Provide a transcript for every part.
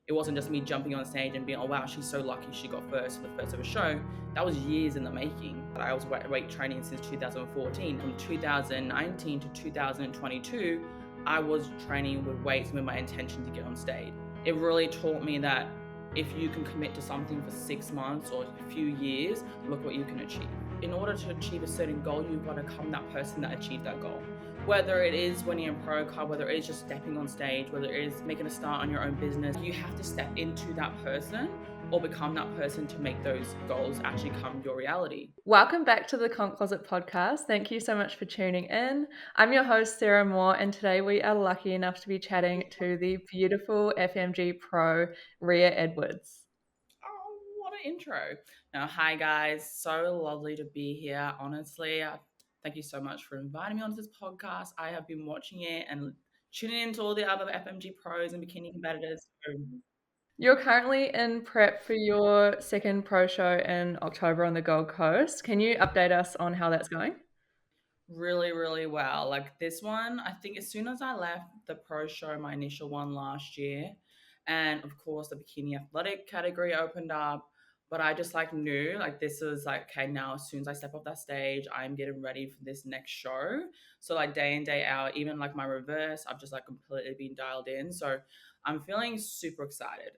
it wasn't just me jumping on stage and being, oh wow, she's so lucky she got first for the first ever show. That was years in the making. I was weight training since 2014. From 2019 to 2022, I was training with weights with my intention to get on stage. It really taught me that if you can commit to something for 6 months or a few years, look what you can achieve. In order to achieve a certain goal, you've got to become that person that achieved that goal. Whether it is winning a pro card, whether it is just stepping on stage, whether it is making a start on your own business, you have to step into that person or become that person to make those goals actually come your reality. Welcome back to the Comp Closet podcast. Thank you so much for tuning in. I'm your host, Sarah Moore, and today we are lucky enough to be chatting to the beautiful FMG Pro, Rhia Edwards. Oh, what an intro. Now, hi guys. So lovely to be here. Honestly, thank you so much for inviting me onto this podcast. I have been watching it and tuning into all the other FMG pros and bikini competitors. You're currently in prep for your second pro show in October on the Gold Coast. Can you update us on how that's going? Really, really well. Like this one, I think as soon as I left the pro show, my initial one last year, and of course the bikini athletic category opened up, but I just like knew like this was like, okay, now as soon as I step off that stage, I'm getting ready for this next show. So like day in, day out, even like my reverse, I've just like completely been dialed in. So I'm feeling super excited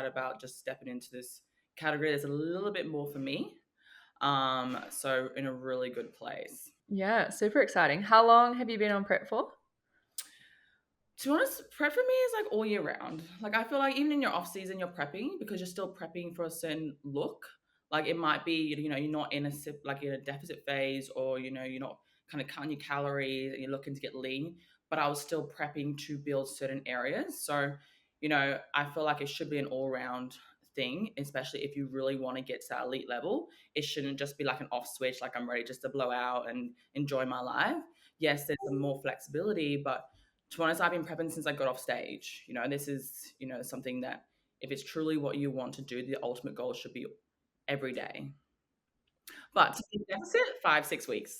about just stepping into this category that's a little bit more for me. So in a really good place. Yeah, super exciting. How long have you been on prep for? To be honest, prep for me is like all year round. Like I feel like even in your off season, you're prepping because you're still prepping for a certain look. Like it might be, you're not in a like in a deficit phase, or you're not kind of cutting your calories and you're looking to get lean. But I was still prepping to build certain areas. So, I feel like it should be an all round thing, especially if you really want to get to that elite level. It shouldn't just be like an off switch, like I'm ready just to blow out and enjoy my life. Yes, there's some more flexibility, but to be honest, I've been prepping since I got off stage. This is, something that if it's truly what you want to do, the ultimate goal should be every day. But to be deficit, 5-6 weeks.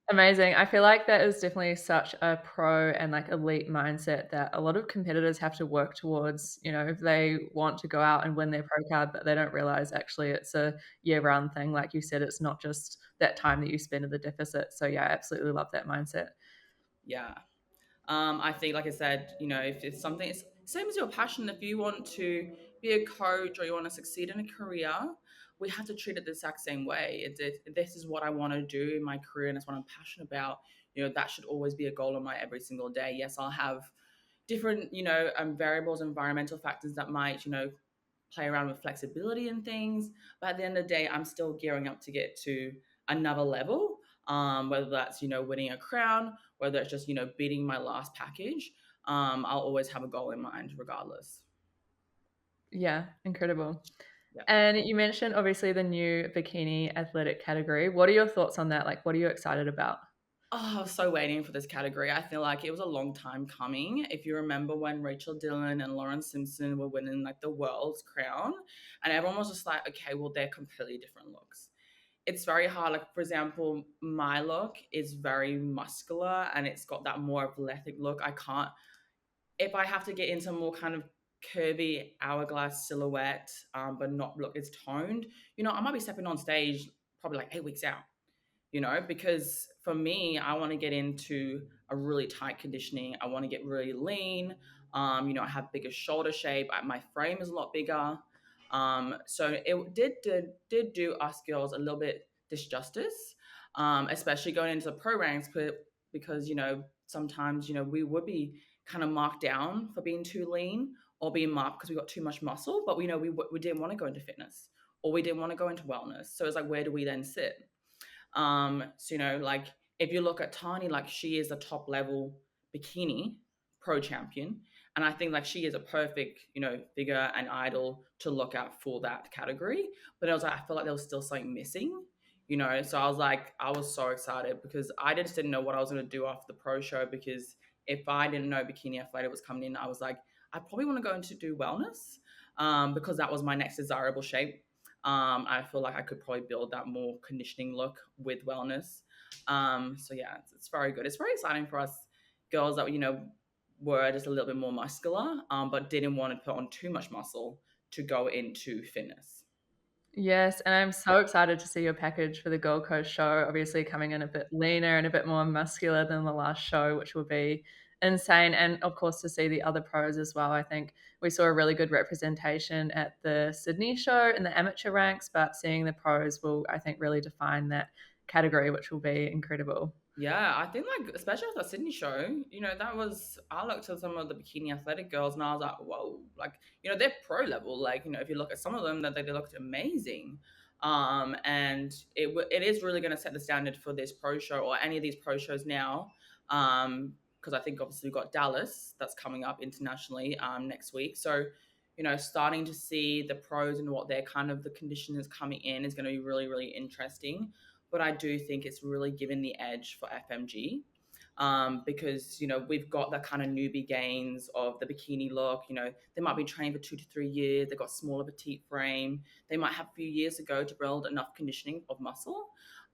Amazing. I feel like that is definitely such a pro and like elite mindset that a lot of competitors have to work towards, if they want to go out and win their pro card, but they don't realize actually it's a year-round thing. Like you said, it's not just that time that you spend at the deficit. So yeah, I absolutely love that mindset. Yeah. I think, like I said, if it's something, it's same as your passion. If you want to be a coach or you want to succeed in a career, we have to treat it the exact same way. This is what I want to do in my career and it's what I'm passionate about. That should always be a goal of mine every single day. Yes, I'll have different, variables, environmental factors that might, play around with flexibility and things. But at the end of the day, I'm still gearing up to get to another level. Whether that's, winning a crown, whether it's just, beating my last package. I'll always have a goal in mind regardless. Yeah, incredible. Yeah. And you mentioned obviously the new bikini athletic category. What are your thoughts on that? Like, what are you excited about? Oh, I was so waiting for this category. I feel like it was a long time coming. If you remember when Rachel Dillon and Lauren Simpson were winning like the world's crown, and everyone was just like, okay, well, they're completely different looks. It's very hard. Like, for example, my look is very muscular and it's got that more athletic look. I can't, if I have to get into more kind of curvy hourglass silhouette, but not look, it's toned, I might be stepping on stage probably like 8 weeks out, because for me, I want to get into a really tight conditioning. I want to get really lean. I have bigger shoulder shape. My frame is a lot bigger. So it did do us girls a little bit disjustice, especially going into the pro ranks, because sometimes we would be kind of marked down for being too lean or being marked because we got too much muscle, but we didn't want to go into fitness or we didn't want to go into wellness. So it's like, where do we then sit? So like if you look at Tani, like she is a top level bikini pro champion, and I think like she is a perfect figure and idol to look at for that category. But I was like, I feel like there was still something missing, so I was so excited because I just didn't know what I was going to do after the pro show, because if I didn't know bikini athletic was coming in, I was like, I probably want to go into do wellness, because that was my next desirable shape. I feel like I could probably build that more conditioning look with wellness. So yeah, it's very good. It's very exciting for us girls that were just a little bit more muscular, but didn't want to put on too much muscle to go into fitness. Yes, and I'm so excited to see your package for the Gold Coast show, obviously coming in a bit leaner and a bit more muscular than the last show, which will be insane. And of course, to see the other pros as well. I think we saw a really good representation at the Sydney show in the amateur ranks, but seeing the pros will, I think, really define that category, which will be incredible. Yeah, I think like especially with the Sydney show, that was I looked at some of the bikini athletic girls and I was like, whoa, like they're pro level. Like if you look at some of them, that they looked amazing, and it is really going to set the standard for this pro show or any of these pro shows now, because I think obviously we've got Dallas that's coming up internationally next week, so. Starting to see the pros and what their kind of the conditioners coming in is going to be really, really interesting, but I do think it's really given the edge for FMG, because we've got that kind of newbie gains of the bikini look. They might be training for 2 to 3 years. They've got smaller petite frame. They might have a few years ago to build enough conditioning of muscle.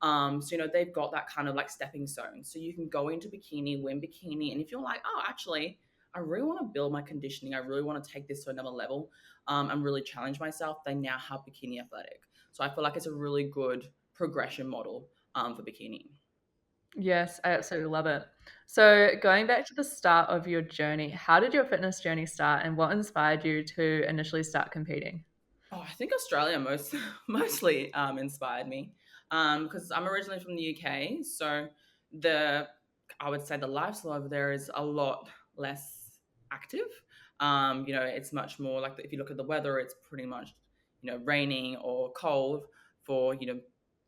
So they've got that kind of like stepping stone. So you can go into bikini, win bikini, and if you're like, oh, actually, I really want to build my conditioning. I really want to take this to another level, and really challenge myself. They now have bikini athletic. So I feel like it's a really good progression model for bikini. Yes, I absolutely love it. So, going back to the start of your journey, how did your fitness journey start and what inspired you to initially start competing? Oh, I think Australia mostly inspired me, because I'm originally from the UK. So the I would say the lifestyle over there is a lot less active. It's much more like if you look at the weather, it's pretty much raining or cold for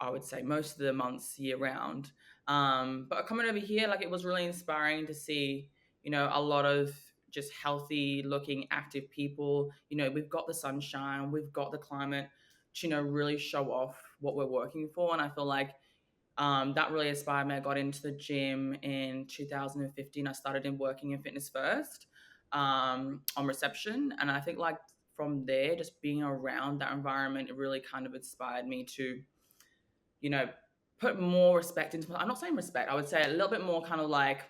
I would say most of the months year round. But coming over here, like it was really inspiring to see a lot of just healthy looking active people. We've got the sunshine, we've got the climate to really show off what we're working for, and I feel like that really inspired me. I got into the gym in 2015. I started in working in fitness first, on reception, and I think like from there, just being around that environment, it really kind of inspired me to you know put more respect into. I'm not saying respect, I would say a little bit more kind of like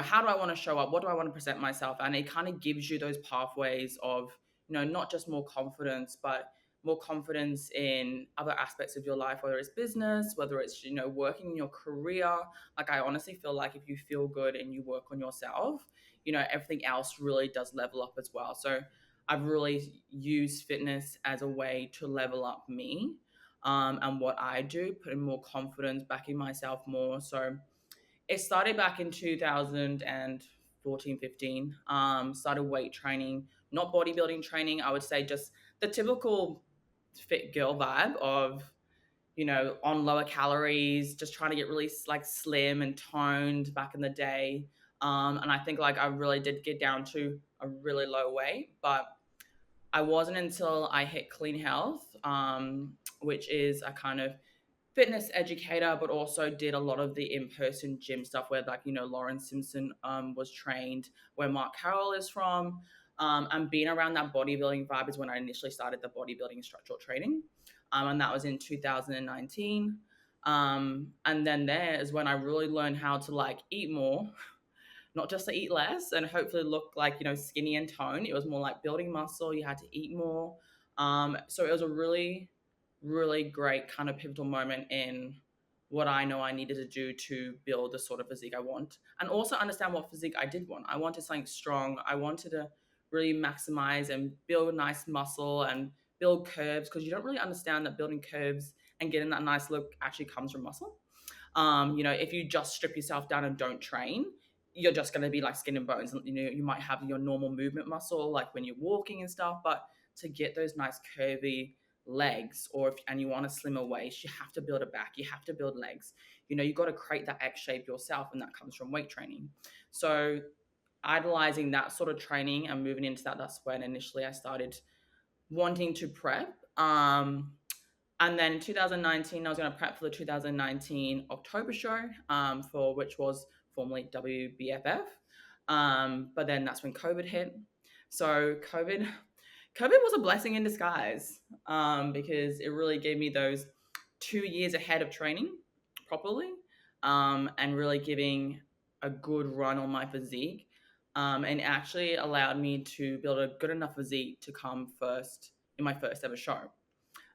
how do I want to show up? What do I want to present myself? And it kind of gives you those pathways of, not just more confidence, but more confidence in other aspects of your life, whether it's business, whether it's, working in your career. Like, I honestly feel like if you feel good and you work on yourself, everything else really does level up as well. So I've really used fitness as a way to level up me, and what I do, putting more confidence, backing myself more. So, it started back in 2014, 15. Started weight training, not bodybuilding training. I would say just the typical fit girl vibe of, on lower calories, just trying to get really like slim and toned back in the day. And I think like I really did get down to a really low weight, but I wasn't until I hit clean health, which is a kind of fitness educator, but also did a lot of the in-person gym stuff where like, Lauren Simpson was trained, where Mark Carroll is from. And being around that bodybuilding vibe is when I initially started the bodybuilding structural training. And that was in 2019. And then there is when I really learned how to like eat more, not just to eat less and hopefully look like, skinny and toned. It was more like building muscle. You had to eat more. So it was a really, really great kind of pivotal moment in what I know I needed to do to build the sort of physique I want, and also understand what physique I did want. I wanted something strong. I wanted to really maximize and build nice muscle and build curves, because you don't really understand that building curves and getting that nice look actually comes from muscle. If you just strip yourself down and don't train, you're just going to be like skin and bones. You might have your normal movement muscle, like when you're walking and stuff, but to get those nice curvy legs, and you want a slimmer waist, you have to build a back, you have to build legs. You got to create that X shape yourself, and that comes from weight training. So idolizing that sort of training and moving into that, that's when initially I started wanting to prep. And then in 2019, I was going to prep for the 2019 October show, for which was formerly WBFF. But then that's when COVID hit. So COVID was a blessing in disguise, because it really gave me those 2 years ahead of training properly, and really giving a good run on my physique. and actually allowed me to build a good enough physique to come first in my first ever show.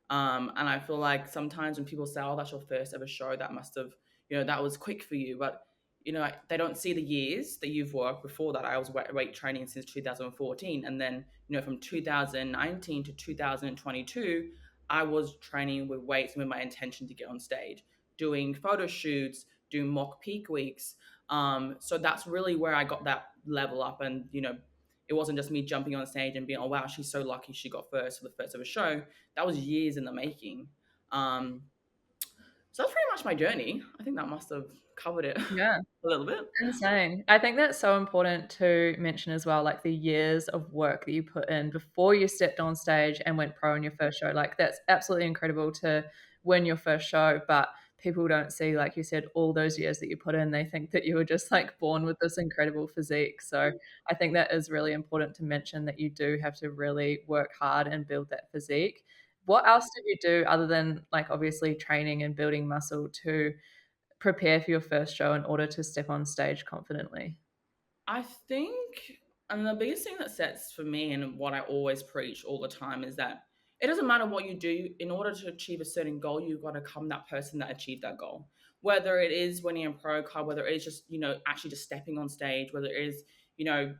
And I feel like sometimes when people say, "Oh, that's your first ever show," that must have, that was quick for you. But they don't see the years that you've worked before that. I was weight training since 2014, and then from 2019 to 2022, I was training with weights with my intention to get on stage, doing photo shoots, doing mock peak weeks. So that's really where I got that level up, and it wasn't just me jumping on stage and being, "Oh wow, she's so lucky she got first for the first ever show." That was years in the making. Um, so that's pretty much my journey. I think that must have covered it Yeah. a little bit. Insane. I think that's so important to mention as well, like the years of work that you put in before you stepped on stage and went pro in your first show. Like that's absolutely incredible to win your first show, but people don't see, like you said, all those years that you put in. They think that you were just like born with this incredible physique. So I think that is really important to mention that you do have to really work hard and build that physique. What else did you do other than like obviously training and building muscle to prepare for your first show in order to step on stage confidently? I think, and the biggest thing that sets for me and what I always preach all the time is that it doesn't matter what you do, in order to achieve a certain goal, you've got to become that person that achieved that goal. Whether it is winning a pro card, whether it is just, actually just stepping on stage, whether it is, you know,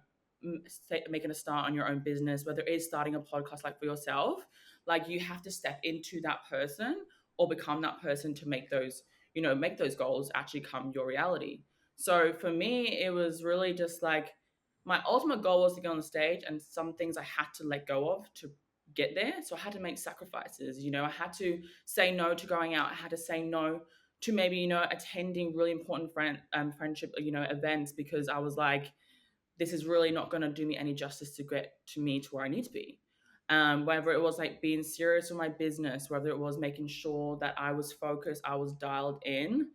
making a start on your own business, whether it is starting a podcast like for yourself, like you have to step into that person or become that person to make those goals actually come your reality. So for me, it was really just like my ultimate goal was to get on the stage, and some things I had to let go of to get there. So I had to make sacrifices. I had to say no to going out. I had to say no to maybe attending really important friendship events, because I was like, this is really not going to do me any justice to get to me to where I need to be. Whether it was like being serious with my business, whether it was making sure that I was focused, I was dialed in,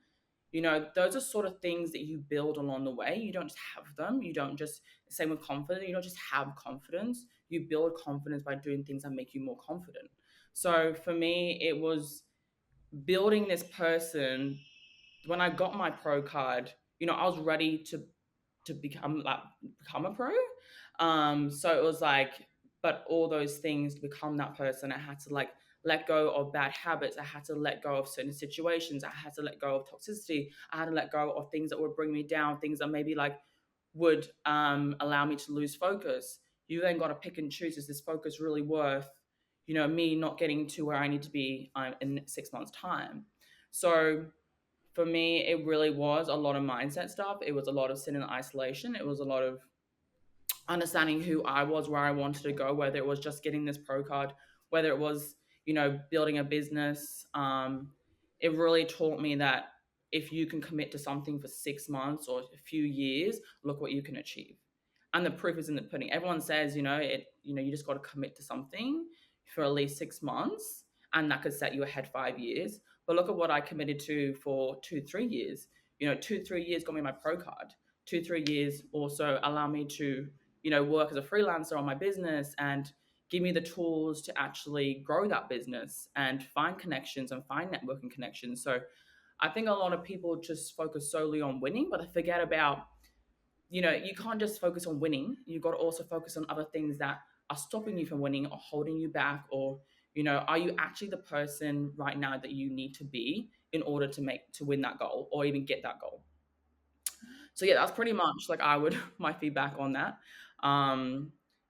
those are sort of things that you build along the way. You don't just have them. You don't just, same with confidence, you don't just have confidence. You build confidence by doing things that make you more confident. So for me, it was building this person. When I got my pro card, I was ready to become a pro. So it was like, but all those things to become that person, I had to like let go of bad habits. I had to let go of certain situations. I had to let go of toxicity. I had to let go of things that would bring me down, things that maybe like would allow me to lose focus. You then got to pick and choose. Is this focus really worth, me not getting to where I need to be in 6 months' time? So for me, it really was a lot of mindset stuff. It was a lot of sitting in isolation. It was a lot of understanding who I was, where I wanted to go, whether it was just getting this pro card, whether it was, building a business. It really taught me that if you can commit to something for 6 months or a few years, look what you can achieve. And the proof is in the pudding. Everyone says, you just got to commit to something for at least 6 months, and that could set you ahead 5 years. But look at what I committed to for 2, 3 years. 2, 3 years got me my pro card. 2, 3 years also allow me to work as a freelancer on my business and give me the tools to actually grow that business and find connections and find networking connections. So I think a lot of people just focus solely on winning, but they forget about, you can't just focus on winning. You've got to also focus on other things that are stopping you from winning or holding you back, or, are you actually the person right now that you need to be in order to win that goal or even get that goal? So yeah, that's pretty much like I would my feedback on that.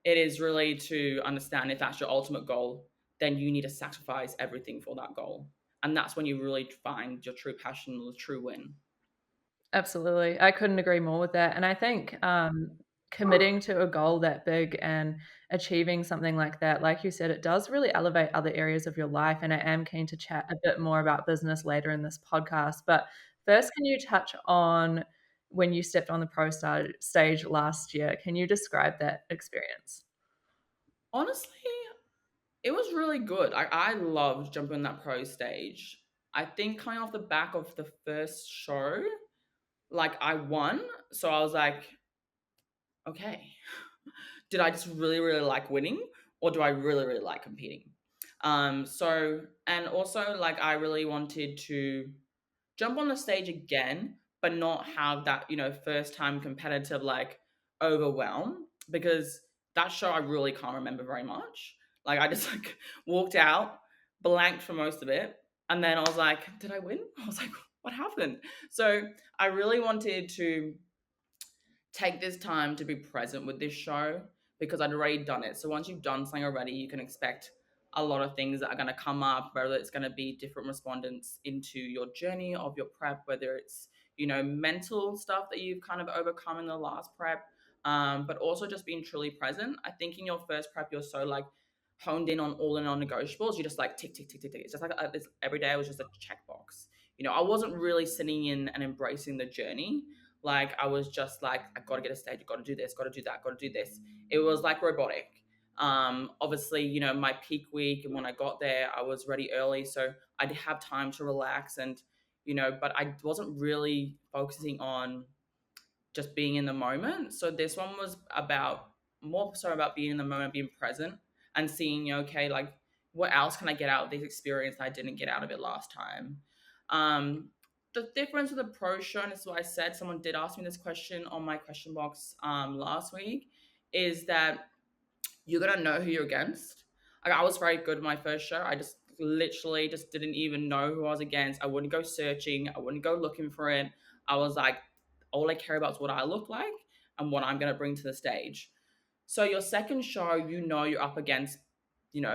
It is really to understand if that's your ultimate goal, then you need to sacrifice everything for that goal, and that's when you really find your true passion or the true win. Absolutely. I couldn't agree more with that. And I think committing to a goal that big and achieving something like that, like you said, it does really elevate other areas of your life. And I am keen to chat a bit more about business later in this podcast. But first, can you touch on when you stepped on the stage last year? Can you describe that experience? Honestly, it was really good. I loved jumping on that pro stage. I think coming off the back of the first show, like I won. So I was like, okay, did I just really, really like winning, or do I really, really like competing? And also like I really wanted to jump on the stage again, but not have that, first time competitive, like, overwhelmed because that show I really can't remember very much. Like I just like walked out, blanked for most of it, and then I was like, did I win? I was like, what happened? So I really wanted to take this time to be present with this show because I'd already done it. So once you've done something already, you can expect a lot of things that are going to come up, whether it's going to be different respondents into your journey of your prep, whether it's, mental stuff that you've kind of overcome in the last prep, but also just being truly present. I think in your first prep, you're so like honed in on all the non-negotiables. You just like tick, tick, tick, tick, tick. It's just like every day was just a checkbox. I wasn't really sitting in and embracing the journey. Like I was just like, I gotta get a stage, gotta do this, gotta do that, gotta do this. It was like robotic. Obviously, my peak week and when I got there, I was ready early, so I did have time to relax and but I wasn't really focusing on just being in the moment. So this one was about more so about being in the moment, being present and seeing, okay, like what else can I get out of this experience that I didn't get out of it last time? The difference with the pro show, and this is what I said, someone did ask me this question on my question box last week, is that you're gonna know who you're against. Like I was very good in my first show. I just literally just didn't even know who I was against. I wouldn't go searching. I wouldn't go looking for it. I was like, all I care about is what I look like and what I'm gonna bring to the stage. So your second show, you're up against,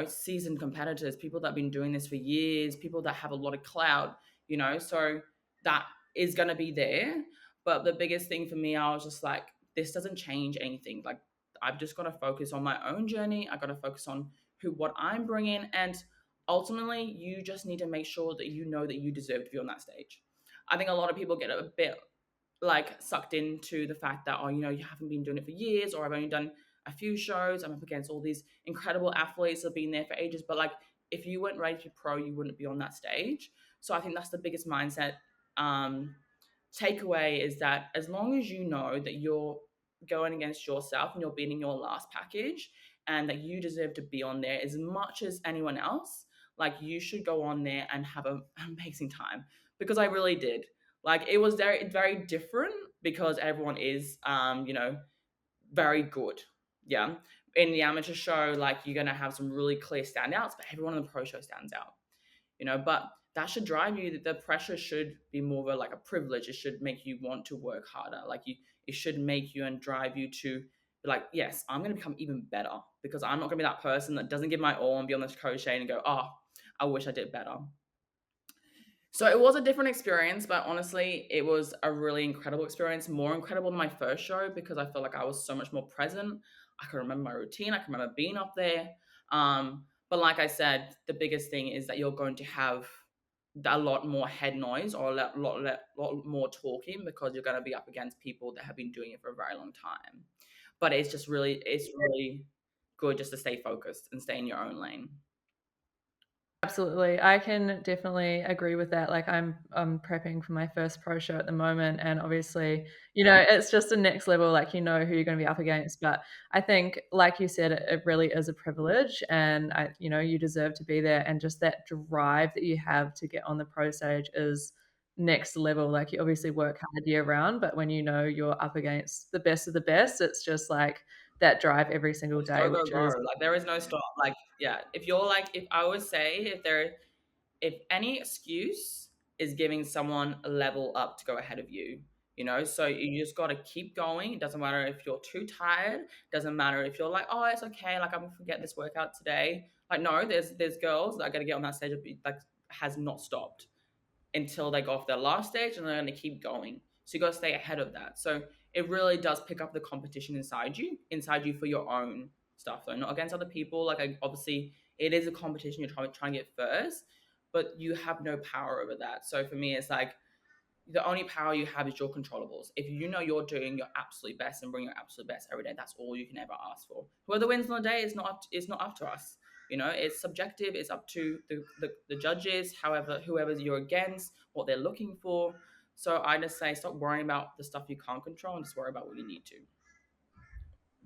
seasoned competitors, people that have been doing this for years, people that have a lot of clout, so that is going to be there. But the biggest thing for me, I was just like, this doesn't change anything. Like, I've just got to focus on my own journey. I got to focus on what I'm bringing. And ultimately, you just need to make sure that you know that you deserve to be on that stage. I think a lot of people get a bit like sucked into the fact that, oh, you haven't been doing it for years, or I've only done a few shows. I'm up against all these incredible athletes that have been there for ages. But like, if you weren't ready to be pro, you wouldn't be on that stage. So I think that's the biggest mindset takeaway is that as long as you know that you're going against yourself and you're beating your last package and that you deserve to be on there as much as anyone else, like you should go on there and have an amazing time because I really did. Like it was very, very different because everyone is, very good. Yeah. In the amateur show, like you're going to have some really clear standouts, but everyone in the pro show stands out, but that should drive you. The pressure should be more of like a privilege. It should make you want to work harder. It should make you and drive you to be like, yes, I'm going to become even better because I'm not going to be that person that doesn't give my all and be on this crochet and go, oh, I wish I did better. So it was a different experience, but honestly, it was a really incredible experience, more incredible than my first show because I felt like I was so much more present. I can remember my routine. I can remember being up there. But like I said, the biggest thing is that you're going to have a lot more head noise or lot more talking because you're going to be up against people that have been doing it for a very long time. But it's really good just to stay focused and stay in your own lane. Absolutely. I can definitely agree with that. Like I'm prepping for my first pro show at the moment and obviously, it's just the next level, like who you're going to be up against. But I think, like you said, it really is a privilege and you deserve to be there. And just that drive that you have to get on the pro stage is next level. Like you obviously work hard year round, but when you're up against the best of the best, it's just like that drive every single It's day, go, go, which go. is Like there is no stop. Like, yeah. If I always say if any excuse is giving someone a level up to go ahead of you, so you just got to keep going. It doesn't matter if you're too tired. Doesn't matter if you're like, oh, it's okay. Like I'm gonna forget this workout today. Like no, there's girls that are gonna get on that stage like has not stopped until they go off their last stage and they're going to keep going. So you got to stay ahead of that. So it really does pick up the competition inside you for your own stuff, though, not against other people. Like, obviously, it is a competition. You're trying to get first, but you have no power over that. So for me, it's like the only power you have is your controllables. If you know you're doing your absolute best and bring your absolute best every day, that's all you can ever ask for. Whoever wins on the day is not up to us. It's subjective. It's up to the judges, however, whoever you're against, what they're looking for. So I just say stop worrying about the stuff you can't control and just worry about what you need to.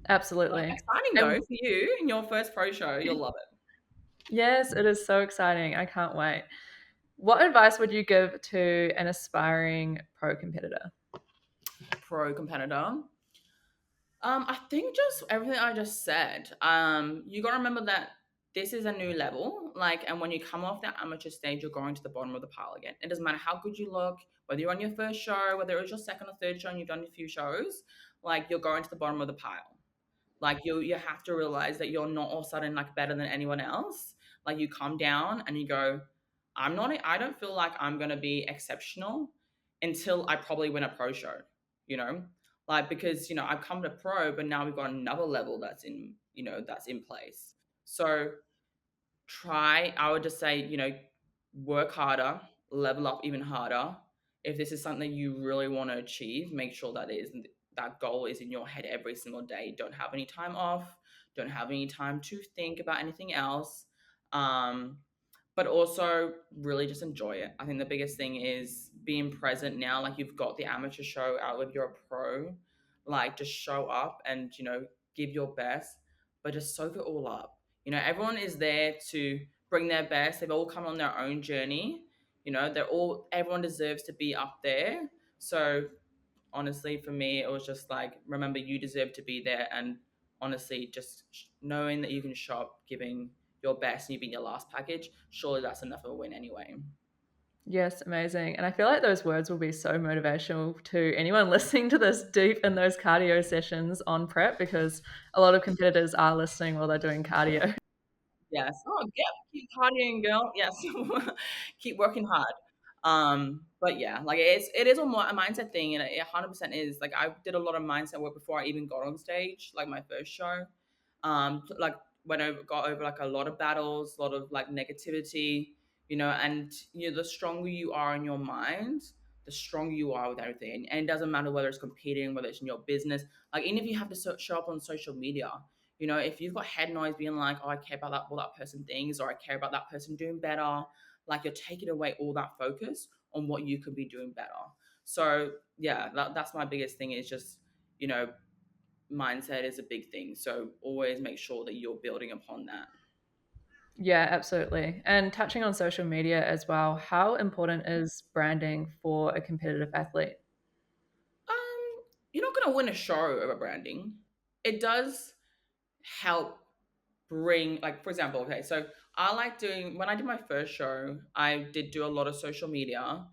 But absolutely. exciting though And for you in your first pro show. You'll love it. yes, it is so exciting. I can't wait. What advice would you give to an aspiring pro competitor? Pro competitor. I think just everything I just said. You got to remember that this is a new level. Like, and when you come off that amateur stage, you're going to the bottom of the pile again. It doesn't matter how good you look, whether you're on your first show, whether it was your second or third show and you've done a few shows, like you're going to the bottom of the pile. Like you have to realize that you're not all of a sudden like better than anyone else. Like you come down and you go, I don't feel like I'm gonna be exceptional until I probably win a pro show, you know? Like because, I've come to pro, but now we've got another level that's in place. So I would just say, work harder, level up even harder. If this is something you really want to achieve, make sure that goal is in your head every single day. Don't have any time off, don't have any time to think about anything else. Um, but also really just enjoy it. I think the biggest thing is being present now. Like you've got the amateur show out with your pro, like just show up and give your best, but just soak it all up. Everyone is there to bring their best. They've all come on their own journey. Everyone deserves to be up there. So honestly, for me, it was just like, remember, you deserve to be there. And honestly, just knowing that you can show up giving your best and you've been your last package, surely that's enough of a win anyway. Yes, amazing. And I feel like those words will be so motivational to anyone listening to this deep in those cardio sessions on prep, because a lot of competitors are listening while they're doing cardio. Yes. Oh, yeah. Keep partying, girl. Yes. Keep working hard. But yeah, like it is a mindset thing, and it 100% is. Like I did a lot of mindset work before I even got on stage, like my first show. Like got over like a lot of battles, a lot of like negativity, and the stronger you are in your mind, the stronger you are with everything. And it doesn't matter whether it's competing, whether it's in your business. Like even if you have to show up on social media, if you've got head noise being like, oh, I care about that, what that person thinks, or I care about that person doing better, like you're taking away all that focus on what you could be doing better. So yeah, that's my biggest thing is just, you know, mindset is a big thing. So always make sure that you're building upon that. Yeah, absolutely. And touching on social media as well, how important is branding for a competitive athlete? You're not going to win a show over branding. It does help bring, like, for example, okay, so I like doing, when I did my first show, I did do a lot of social media.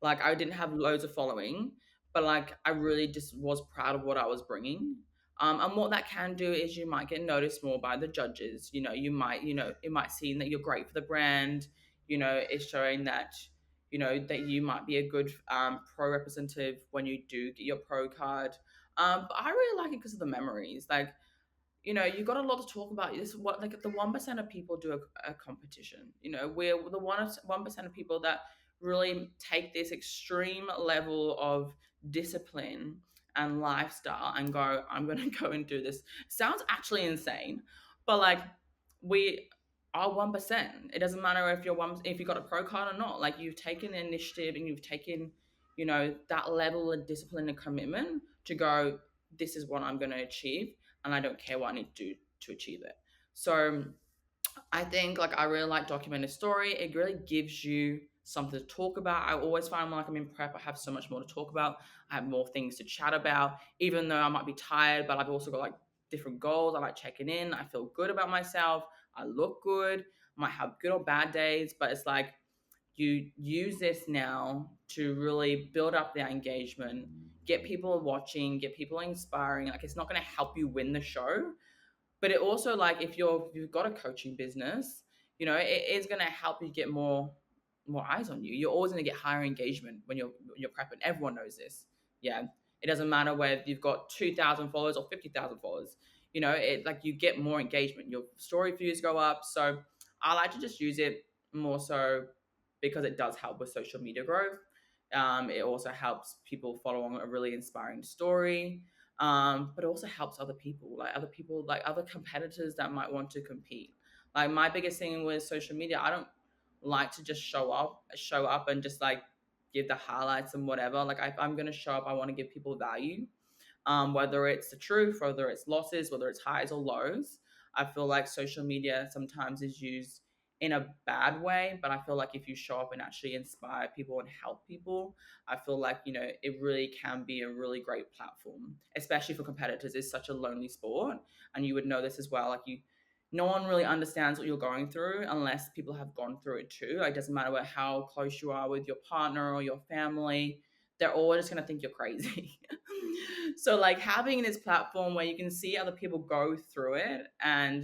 Like I didn't have loads of following, but like I really just was proud of what I was bringing. And what that can do is you might get noticed more by the judges. It might seem that you're great for the brand. It's showing that that you might be a good pro representative when you do get your pro card. But I really like it because of the memories. Like, you got a lot to talk about. This what like the 1% of people do a competition. We're the 1% of people that really take this extreme level of discipline and lifestyle and go, I'm gonna go and do this. Sounds actually insane, but like we are 1%. It doesn't matter if you got a pro card or not. Like you've taken the initiative and you've taken, that level of discipline and commitment to go, this is what I'm gonna achieve and I don't care what I need to do to achieve it. So I think like I really like documented story. It really gives you something to talk about. I always find when like I'm in prep, I have so much more to talk about. I have more things to chat about, even though I might be tired, but I've also got like different goals. I like checking in. I feel good about myself. I look good. I might have good or bad days, but it's like you use this now to really build up their engagement, get people watching, get people inspiring. Like it's not going to help you win the show, but it also like if you've got a coaching business, it is going to help you get more eyes on you. You're always going to get higher engagement when you're prepping. Everyone knows this. Yeah, it doesn't matter whether you've got 2,000 followers or 50,000 followers. It like you get more engagement. Your story views go up. So I like to just use it more so because it does help with social media growth. It also helps people follow on a really inspiring story, but it also helps like other competitors that might want to compete. Like my biggest thing with social media, I don't like to just show up and just like give the highlights and whatever. Like if I'm gonna show up, I want to give people value, whether it's the truth, whether it's losses, whether it's highs or lows. I feel like social media sometimes is used in a bad way, but I feel like if you show up and actually inspire people and help people, I feel like, it really can be a really great platform, especially for competitors. It's such a lonely sport. And you would know this as well. Like, no one really understands what you're going through unless people have gone through it too. Like, it doesn't matter how close you are with your partner or your family, they're always just going to think you're crazy. So like having this platform where you can see other people go through it, and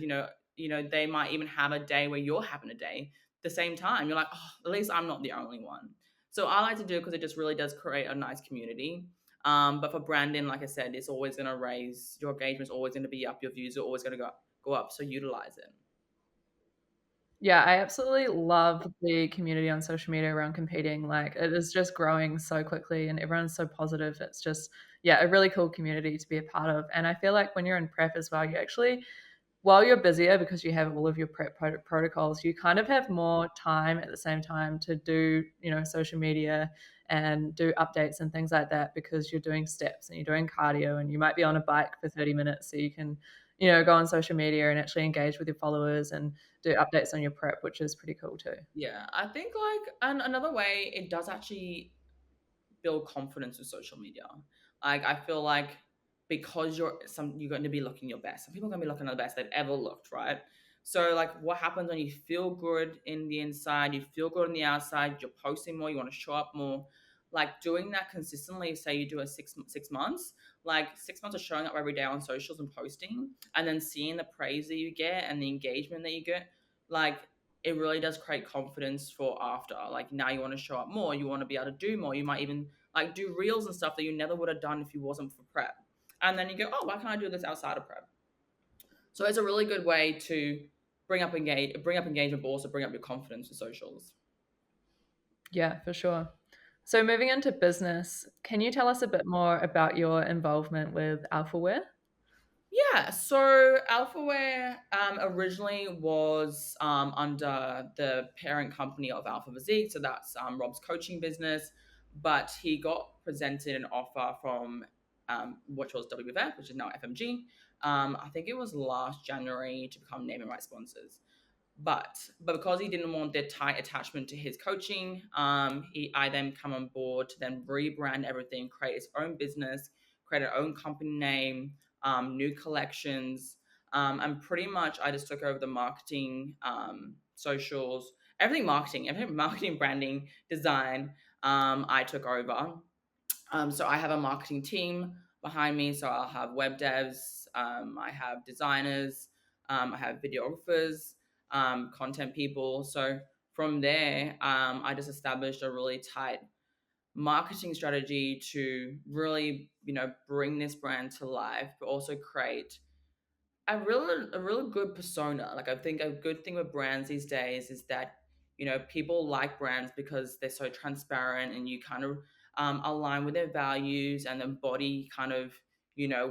they might even have a day where you're having a day the same time. You're like, oh, at least I'm not the only one. So I like to do it because it just really does create a nice community. But for branding, like I said, it's always going to raise your engagement. Is always going to be up. Your views are always going to go up. So utilize it. Yeah, I absolutely love the community on social media around competing. Like, it is just growing so quickly and everyone's so positive. It's just, yeah, a really cool community to be a part of. And I feel like when you're in prep as well, you actually, while you're busier because you have all of your prep protocols, you kind of have more time at the same time to do, social media and do updates and things like that, because you're doing steps and you're doing cardio and you might be on a bike for 30 minutes. So you can, go on social media and actually engage with your followers and do updates on your prep, which is pretty cool too. Yeah, I think like, and another way it does actually build confidence with social media. Like I feel like because you're going to be looking your best. Some people are going to be looking the best they've ever looked, right? So like what happens when you feel good in the inside, you feel good on the outside, you're posting more, you want to show up more. Like doing that consistently, say you do a 6 months, like 6 months of showing up every day on socials and posting, and then seeing the praise that you get and the engagement that you get, like it really does create confidence for after. Like now you want to show up more, you want to be able to do more. You might even like do reels and stuff that you never would have done if you wasn't for prep. And then you go, oh, why can't I do this outside of prep? So it's a really good way to bring up engagement, but also bring up your confidence with socials. Yeah, for sure. So moving into business, can you tell us a bit more about your involvement with AlphaWare? Yeah, so Alphaware originally was under the parent company of Alpha Physique, so that's Rob's coaching business. But he got presented an offer from which was WFF, which is now FMG. I think it was last January to become naming rights sponsors. But because he didn't want their tight attachment to his coaching, I then come on board to then rebrand everything, create his own business, create our own company name, new collections, and pretty much I just took over the marketing, socials, everything marketing, branding, design. I took over. So I have a marketing team behind me. So I'll have web devs, I have designers, I have videographers, content people. So from there, I just established a really tight marketing strategy to really, bring this brand to life, but also create a really good persona. Like I think a good thing with brands these days is that people like brands because they're so transparent and you kind of align with their values and embody kind of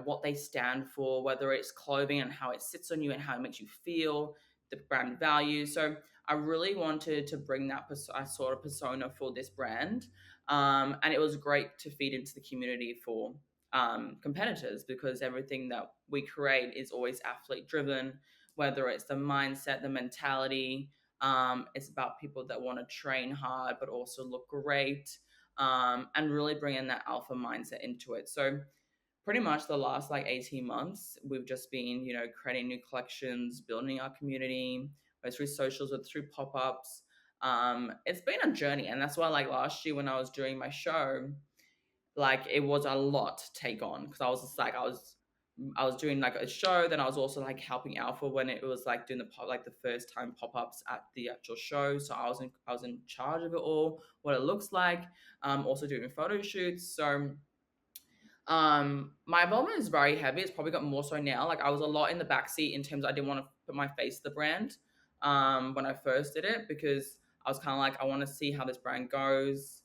what they stand for, whether it's clothing and how it sits on you and how it makes you feel, the brand values. So I really wanted to bring that sort of persona for this brand, and it was great to feed into the community for competitors, because everything that we create is always athlete driven, whether it's the mindset, the mentality. It's about people that want to train hard but also look great, and really bringing that alpha mindset into it. So pretty much the last like 18 months we've just been creating new collections, building our community, both through socials or through pop-ups. It's been a journey, and that's why like last year when I was doing my show, like it was a lot to take on, because I was just like I was doing like a show, then I was also like helping Alpha when it was like doing the first time pop-ups at the actual show. So I was in charge of it all, what it looks like, also doing photo shoots. So my involvement is very heavy. It's probably got more so now. Like I was a lot in the backseat in terms of I didn't want to put my face to the brand when I first did it, because I was kind of like, I want to see how this brand goes,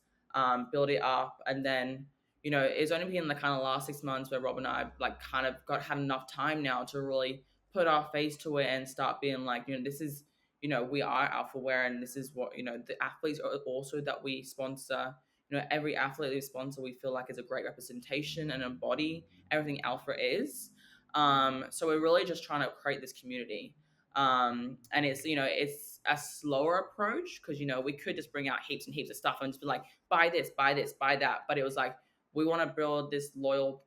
build it up, and then it's only been the kind of last 6 months where Rob and I like kind of had enough time now to really put our face to it and start being like, this is we are Alpha Wear, and this is what the athletes are also that we sponsor. Every athlete we sponsor, we feel like is a great representation and embody everything Alpha is. So we're really just trying to create this community. And it's, it's a slower approach because, we could just bring out heaps and heaps of stuff and just be like, buy this, buy this, buy that. But it was like, we want to build this loyal,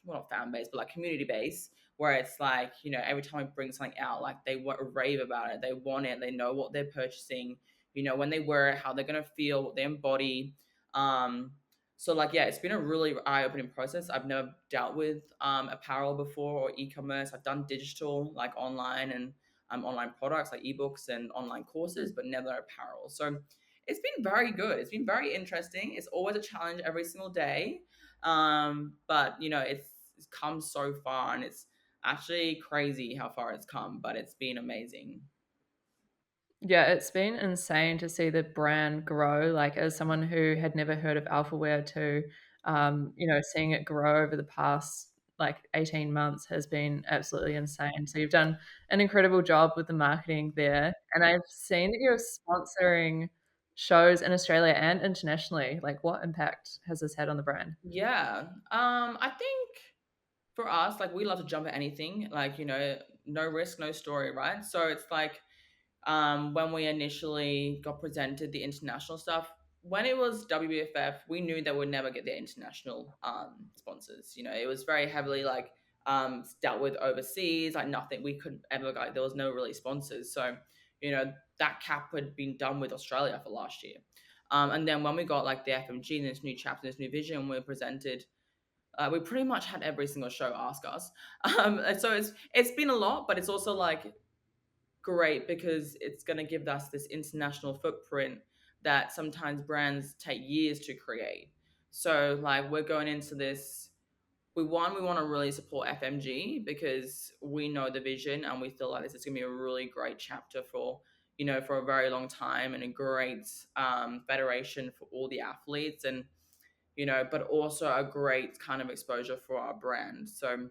well, not fan base, but like community base where it's like, every time we bring something out, like they rave about it. They want it. They know what they're purchasing, when they wear it, how they're going to feel, what they embody. So like, yeah, it's been a really eye-opening process. I've never dealt with apparel before or e-commerce. I've done digital, like online and online products like ebooks and online courses, but never apparel. So it's been very good. It's been very interesting. It's always a challenge every single day. But it's come so far, and it's actually crazy how far it's come, but it's been amazing. Yeah, it's been insane to see the brand grow, like, as someone who had never heard of Alphaware too, seeing it grow over the past, like, 18 months has been absolutely insane. So you've done an incredible job with the marketing there, and I've seen that you're sponsoring shows in Australia and internationally. Like, what impact has this had on the brand? Yeah. I think for us, like we love to jump at anything, like, no risk, no story, right? So it's like, when we initially got presented the international stuff, when it was WBFF, we knew that we'd never get their international sponsors. It was very heavily like dealt with overseas, like nothing we could ever like there was no really sponsors. So, that cap had been done with Australia for last year. And then when we got like the FMG and this new chapter, this new vision, we were presented, we pretty much had every single show ask us. And so it's been a lot, but it's also like great because it's going to give us this international footprint that sometimes brands take years to create. So like we're going into this, we want to really support FMG because we know the vision and we feel like this is going to be a really great chapter for, for a very long time, and a great federation for all the athletes, and but also a great kind of exposure for our brand. So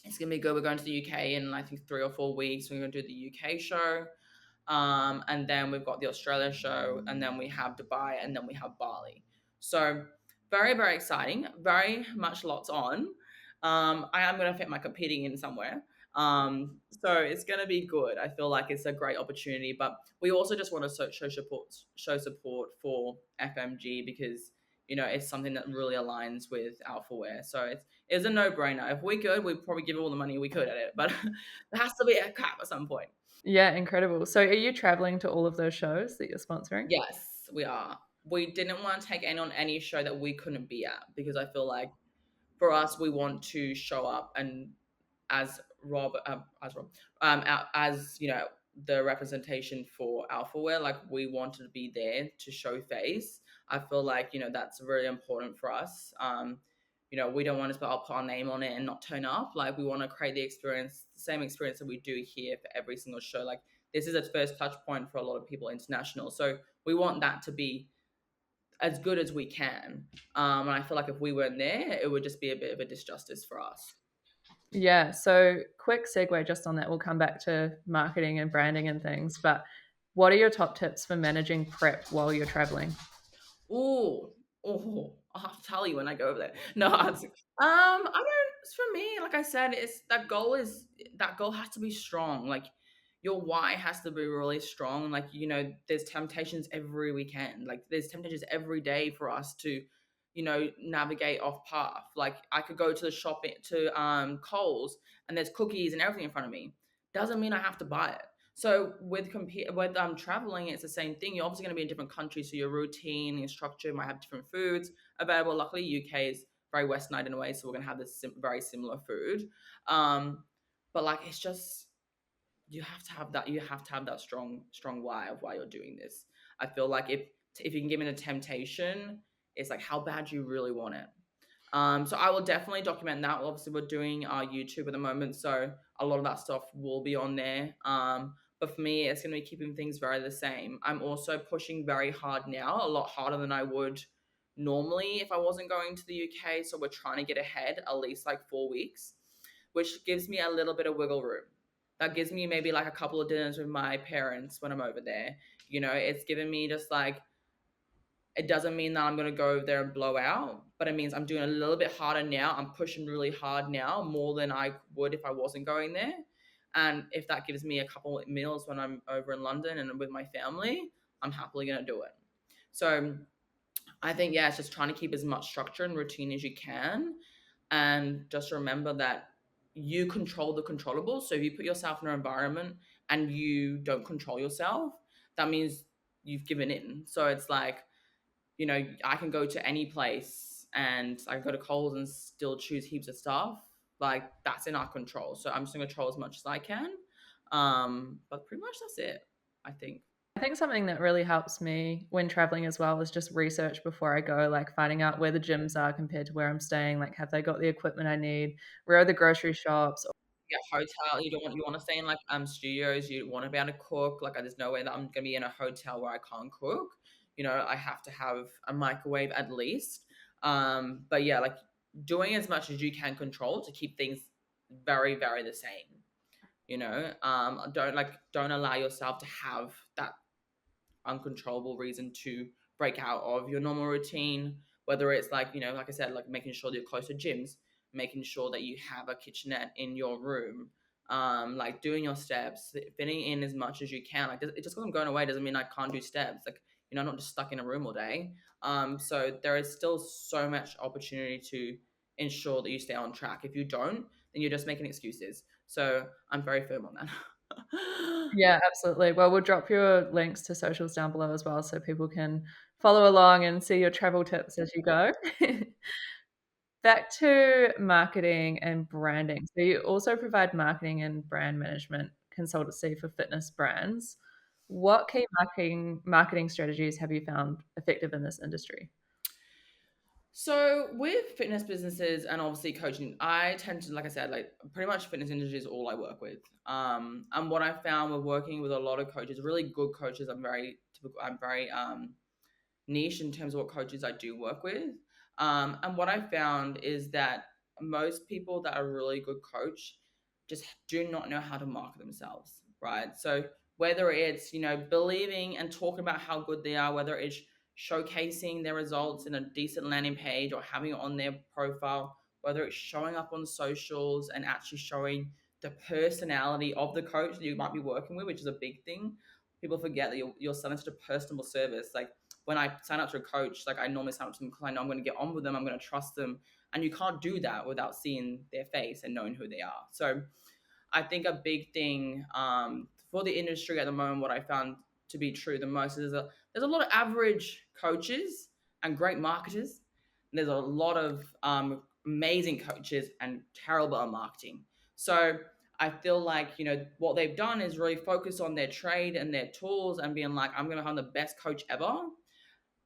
it's gonna be good. We're going to the UK in I think 3 or 4 weeks. We're gonna do the UK show. And then we've got the Australia show, and then we have Dubai, and then we have Bali. So very, very exciting. Very much lots on. I am going to fit my competing in somewhere. So it's going to be good. I feel like it's a great opportunity, but we also just want to show support for FMG because it's something that really aligns with Alphaware. So it's a no brainer. If we could, we'd probably give all the money we could at it, but there has to be a cap at some point. Yeah, incredible. So are you traveling to all of those shows that you're sponsoring? Yes, we are. We didn't want to take any on any show that we couldn't be at because I feel like for us, we want to show up and as the representation for Alphaware, like we wanted to be there to show face. I feel like that's really important for us. We don't want to I'll put our name on it and not turn up. Like we want to create the same experience that we do here for every single show. Like this is a first touch point for a lot of people international, so we want that to be as good as we can. And I feel like if we weren't there, it would just be a bit of a disjustice for us. Yeah, so quick segue just on that. We'll come back to marketing and branding and things, but what are your top tips for managing prep while you're traveling? Oh, oh, I'll have to tell you when I go over there. No, I don't. For me, like I said, it's that goal has to be strong. Like your why has to be really strong. Like there's temptations every weekend. Like there's temptations every day for us to, navigate off path. Like I could go to the shop to Coles and there's cookies and everything in front of me. Doesn't mean I have to buy it. So with traveling, it's the same thing. You're obviously going to be in different countries, so your routine, your structure might have different foods available. Luckily, UK is very westernized in a way, so we're going to have this very similar food. Um, but like, it's just you have to have that. You have to have that strong why of why you're doing this. I feel like if you can give in a temptation, it's like how bad you really want it. So I will definitely document that. Obviously, we're doing our YouTube at the moment, so a lot of that stuff will be on there. But for me, it's going to be keeping things very the same. I'm also pushing very hard now, a lot harder than I would normally if I wasn't going to the UK. So we're trying to get ahead at least like 4 weeks, which gives me a little bit of wiggle room. That gives me maybe like a couple of dinners with my parents when I'm over there. It's given me just like it doesn't mean that I'm going to go over there and blow out, but it means I'm doing a little bit harder now. I'm pushing really hard now, more than I would if I wasn't going there. And if that gives me a couple of meals when I'm over in London and with my family, I'm happily going to do it. So I think, yeah, it's just trying to keep as much structure and routine as you can. And just remember that you control the controllables. So if you put yourself in an environment and you don't control yourself, that means you've given in. So it's like, I can go to any place and I can go to Coles and still choose heaps of stuff. Like that's in our control. So I'm just gonna control as much as I can. But pretty much that's it, I think. I think something that really helps me when traveling as well is just research before I go, like finding out where the gyms are compared to where I'm staying. Like, have they got the equipment I need? Where are the grocery shops? Yeah, hotel. You want to stay in like studios. You want to be able to cook. Like there's no way that I'm gonna be in a hotel where I can't cook. I have to have a microwave at least. But yeah, like doing as much as you can control to keep things very, very the same. Don't allow yourself to have that uncontrollable reason to break out of your normal routine, whether it's like, like I said, like making sure that you're close to gyms, making sure that you have a kitchenette in your room, like doing your steps, fitting in as much as you can. Like it just because I'm going away doesn't mean I can't do steps. Like, I'm not just stuck in a room all day. So there is still so much opportunity to ensure that you stay on track. If you don't, then you're just making excuses. So I'm very firm on that. Yeah, absolutely. Well, we'll drop your links to socials down below as well so people can follow along and see your travel tips as you go. Back to marketing and branding. So you also provide marketing and brand management consultancy for fitness brands. What key marketing strategies have you found effective in this industry? So with fitness businesses and obviously coaching, I tend to, like I said, like pretty much fitness industry is all I work with. And what I found with working with a lot of coaches, really good coaches, I'm very typical. I'm very niche in terms of what coaches I do work with. And what I found is that most people that are really good coach just do not know how to market themselves, right? So whether it's, believing and talking about how good they are, whether it's showcasing their results in a decent landing page or having it on their profile, whether it's showing up on socials and actually showing the personality of the coach that you might be working with, which is a big thing. People forget that you're selling such a personable service. Like when I sign up to a coach, like I normally sign up to them because I know I'm going to get on with them, I'm going to trust them, and you can't do that without seeing their face and knowing who they are. So I think a big thing for the industry at the moment, what I found to be true the most is there's a lot of average coaches and great marketers. And there's a lot of amazing coaches and terrible at marketing. So I feel like, what they've done is really focus on their trade and their tools and being like, I'm going to have the best coach ever,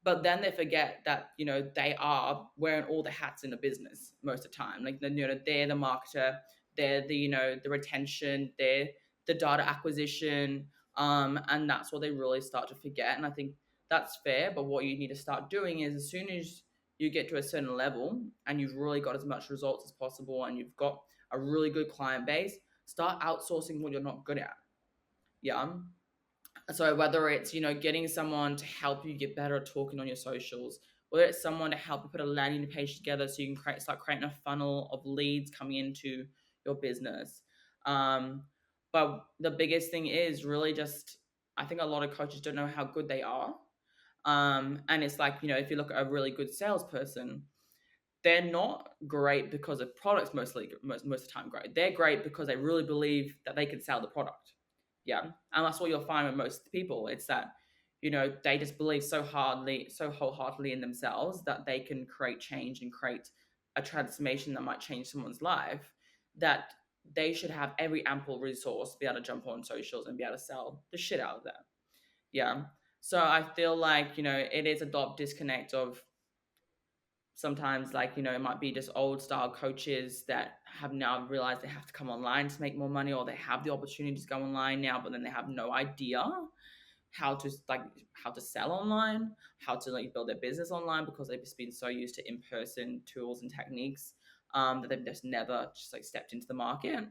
but then they forget that they are wearing all the hats in the business most of the time. Like they're the marketer, they're the retention, they're the data acquisition, and that's what they really start to forget. And I think that's fair, but what you need to start doing is as soon as you get to a certain level and you've really got as much results as possible and you've got a really good client base, start outsourcing what you're not good at. Yeah. So whether it's, getting someone to help you get better at talking on your socials, whether it's someone to help you put a landing page together so you can start creating a funnel of leads coming into your business. But the biggest thing is really just, I think a lot of coaches don't know how good they are. And it's like, if you look at a really good salesperson, they're not great because of products most of the time great. They're great because they really believe that they can sell the product. Yeah. And that's what you'll find with most people. It's that, they just believe so wholeheartedly in themselves that they can create change and create a transformation that might change someone's life, that they should have every ample resource to be able to jump on socials and be able to sell the shit out of that. Yeah. So I feel like, it is a disconnect of sometimes, like, it might be just old style coaches that have now realized they have to come online to make more money, or they have the opportunity to go online now, but then they have no idea how to sell online, how to like build their business online, because they've just been so used to in-person tools and techniques, that they've just never just like stepped into the market.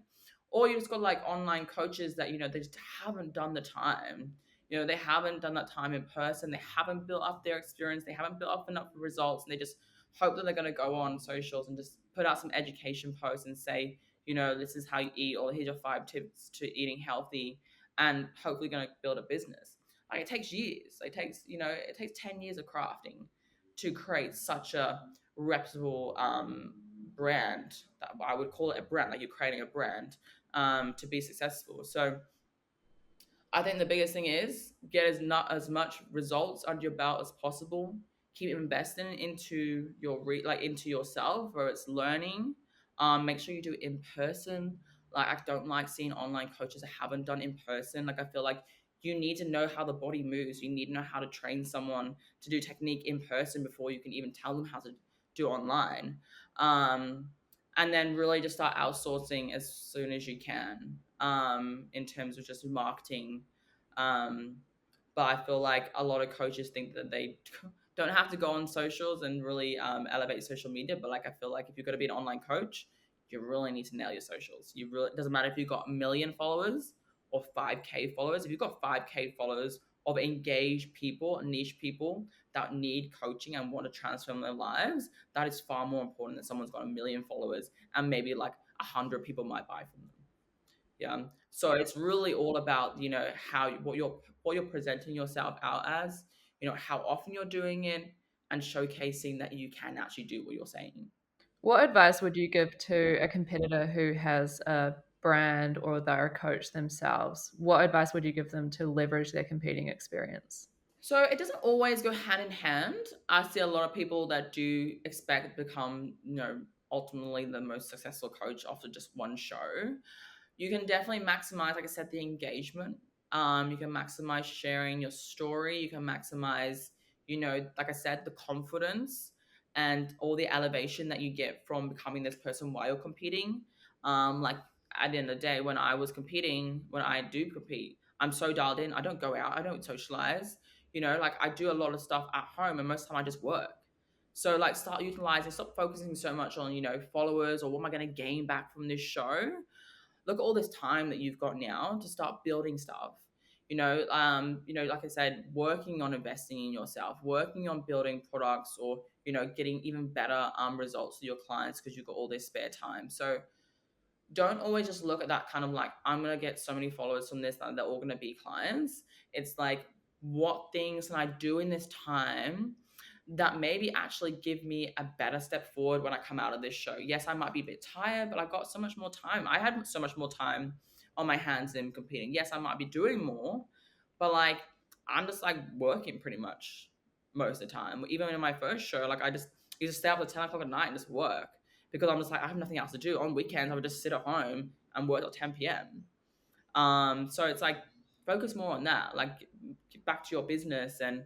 Or you just got like online coaches that, they just haven't done the time. They haven't done that time in person. They haven't built up their experience. They haven't built up enough results, and they just hope that they're going to go on socials and just put out some education posts and say, this is how you eat, or here's your 5 tips to eating healthy, and hopefully going to build a business. Like it takes years. It takes 10 years of crafting to create such a reputable brand. That I would call it a brand, like you're creating a brand to be successful. So I think the biggest thing is get not as much results under your belt as possible. Keep investing into into yourself, where it's learning. Make sure you do it in person. Like I don't like seeing online coaches that haven't done in person. Like I feel like you need to know how the body moves. You need to know how to train someone to do technique in person before you can even tell them how to do online. Um, and then really just start outsourcing as soon as you can in terms of just marketing. um, but I feel like a lot of coaches think that they don't have to go on socials and really elevate social media. But like I feel like if you're going to be an online coach, you really need to nail your socials. You really, it doesn't matter if you've got a million followers or 5K followers. If you've got 5K followers of engaged people, niche people that need coaching and want to transform their lives, that is far more important than someone's got a million followers and maybe like 100 people might buy from them. Yeah. So it's really all about, how what you're presenting yourself out as, how often you're doing it, and showcasing that you can actually do what you're saying. What advice would you give to a competitor who has a brand or they're a coach themselves? What advice would you give them to leverage their competing experience? So it doesn't always go hand in hand. I see a lot of people that do expect to become, ultimately the most successful coach after just one show. You can definitely maximize, like I said, the engagement. You can maximize sharing your story. You can maximize, like I said, the confidence and all the elevation that you get from becoming this person while you're competing. Like at the end of the day, when I do compete, I'm so dialed in. I don't go out. I don't socialize. Like I do a lot of stuff at home, and most of the time I just work. So like start utilizing, stop focusing so much on, followers or what am I going to gain back from this show. Look at all this time that you've got now to start building stuff. Like I said, working on investing in yourself, working on building products, or getting even better results to your clients because you've got all this spare time. So don't always just look at that kind of like, I'm gonna get so many followers from this that they're all gonna be clients. It's like, what things can I do in this time that maybe actually give me a better step forward when I come out of this show? Yes, I might be a bit tired, but I got so much more time. I had so much more time on my hands in competing. Yes, I might be doing more, but like I'm just like working pretty much most of the time. Even in my first show, like I just used to stay up at 10 o'clock at night and just work because I'm just like, I have nothing else to do. On weekends, I would just sit at home and work till 10 p.m. So it's like, focus more on that. Like, get back to your business and,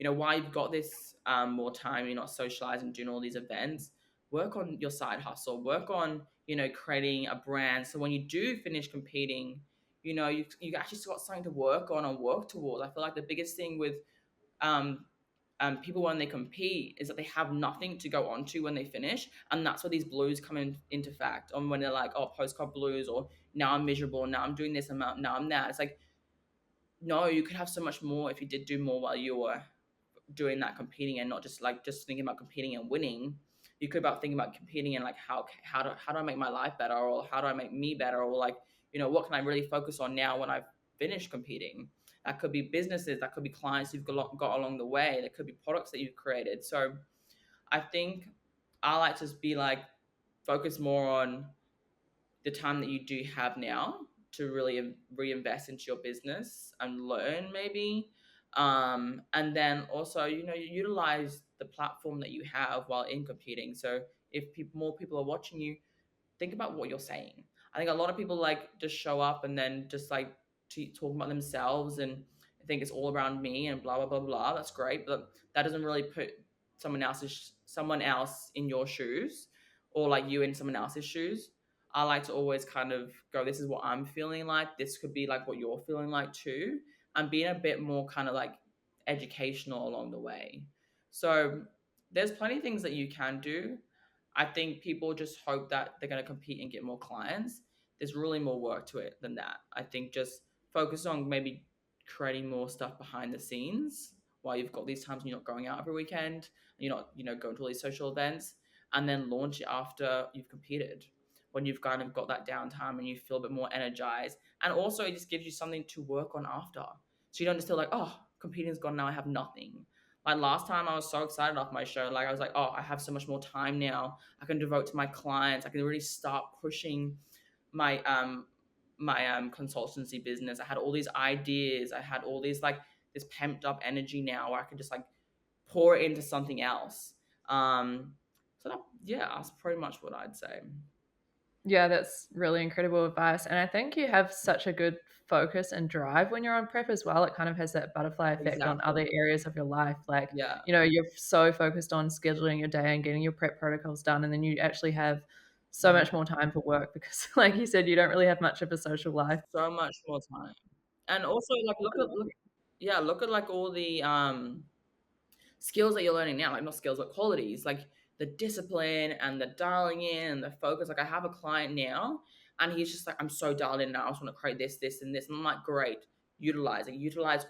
why you've got this more time, you're not socializing, doing all these events. Work on your side hustle. Work on, creating a brand. So when you do finish competing, you actually got something to work on and work towards. I feel like the biggest thing with um, people when they compete is that they have nothing to go on to when they finish, and that's where these blues come into fact. On when they're like, oh, postcard blues, or now I'm miserable, now I'm doing this, now I'm that. It's like, no, you could have so much more if you did do more while you were doing that competing, and not just thinking about competing and winning. You could about thinking about competing and like how do I make my life better, or how do I make me better, or like what can I really focus on now when I've finished competing. That could be businesses, that could be clients you've got along the way, that could be products that you've created. So I think I like to be like, focus more on the time that you do have now to really reinvest into your business and learn maybe, and then also you utilize the platform that you have while in competing. So if more people are watching you, think about what you're saying. I think a lot of people like just show up and then just like talk about themselves, and I think it's all around me and blah blah blah blah. That's great, but that doesn't really put someone else in your shoes, or like you in someone else's shoes. I like to always kind of go, this is what I'm feeling like. This could be like what you're feeling like too, and being a bit more kind of like educational along the way. So there's plenty of things that you can do. I think people just hope that they're going to compete and get more clients. There's really more work to it than that. I think just focus on maybe creating more stuff behind the scenes while you've got these times and you're not going out every weekend, and you're not, going to all these social events, and then launch it after you've competed. when you've kind of got that downtime and you feel a bit more energized. And also, it just gives you something to work on after. So you don't just feel like, oh, competing's gone now, I have nothing. Like last time, I was so excited off my show. Like I was like, oh, I have so much more time now. I can devote to my clients. I can really start pushing my consultancy business. I had all these ideas. I had all these like this pumped up energy now where I could just like pour it into something else. So that, yeah, that's pretty much what I'd say. Yeah, that's really incredible advice. And I think you have such a good focus and drive when you're on prep as well. It kind of has that butterfly effect on Exactly. other areas of your life. Like, Yeah. you're so focused on scheduling your day and getting your prep protocols done. And then you actually have so Mhm. much more time for work because, like you said, you don't really have much of a social life. So much more time. And also like look at like all the skills that you're learning now, like not skills, but qualities, like the discipline and the dialing in and the focus. Like I have a client now and he's just like, I'm so dialed in now. I just want to create this, this, and this. And I'm like, great, utilize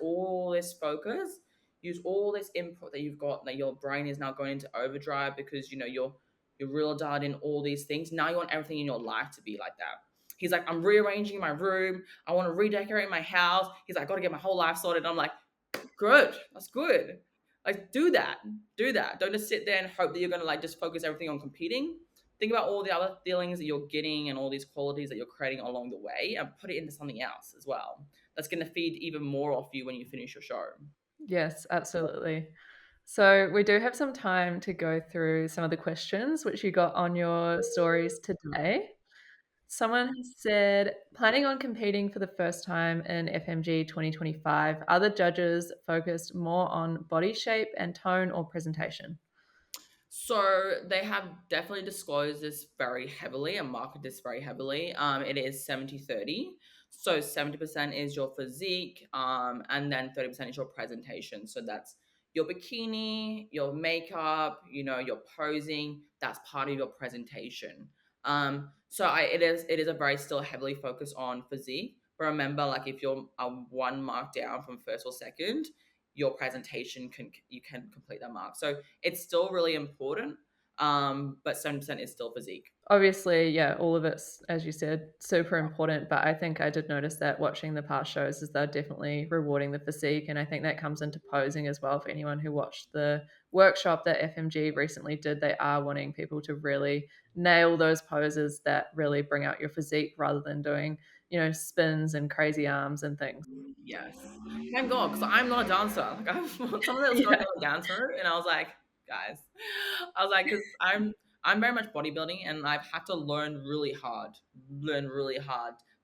all this focus, use all this input that you've got, that your brain is now going into overdrive because you're real dialed in all these things. Now you want everything in your life to be like that. He's like, I'm rearranging my room. I want to redecorate my house. He's like, I got to get my whole life sorted. I'm like, good. That's good. Like do that. Do that. Don't just sit there and hope that you're gonna like just focus everything on competing. Think about all the other feelings that you're getting and all these qualities that you're creating along the way and put it into something else as well. That's gonna feed even more off you when you finish your show. Yes, absolutely. So we do have some time to go through some of the questions which you got on your stories today. Someone has said, planning on competing for the first time in FMG 2025, are the judges focused more on body shape and tone or presentation? So they have definitely disclosed this very heavily and marketed this very heavily. It is 70-30. So 70% is your physique, and then 30% is your presentation. So that's your bikini, your makeup, your posing. That's part of your presentation. It is a very still heavily focused on physique. But remember, like if you're one mark down from first or second, your presentation you can complete that mark. So it's still really important, but 70% is still physique. Obviously, yeah, all of it's, as you said, super important. But I think I did notice that watching the past shows is they're definitely rewarding the physique. And I think that comes into posing as well. For anyone who watched the workshop that FMG recently did, they are wanting people to really nail those poses that really bring out your physique rather than doing, spins and crazy arms and things. Yes. Thank God, because I'm not a dancer. Like I'm someone that was going Yeah. down the dance route, and I was like, guys, I was like, because I'm very much bodybuilding, and I've had to learn really hard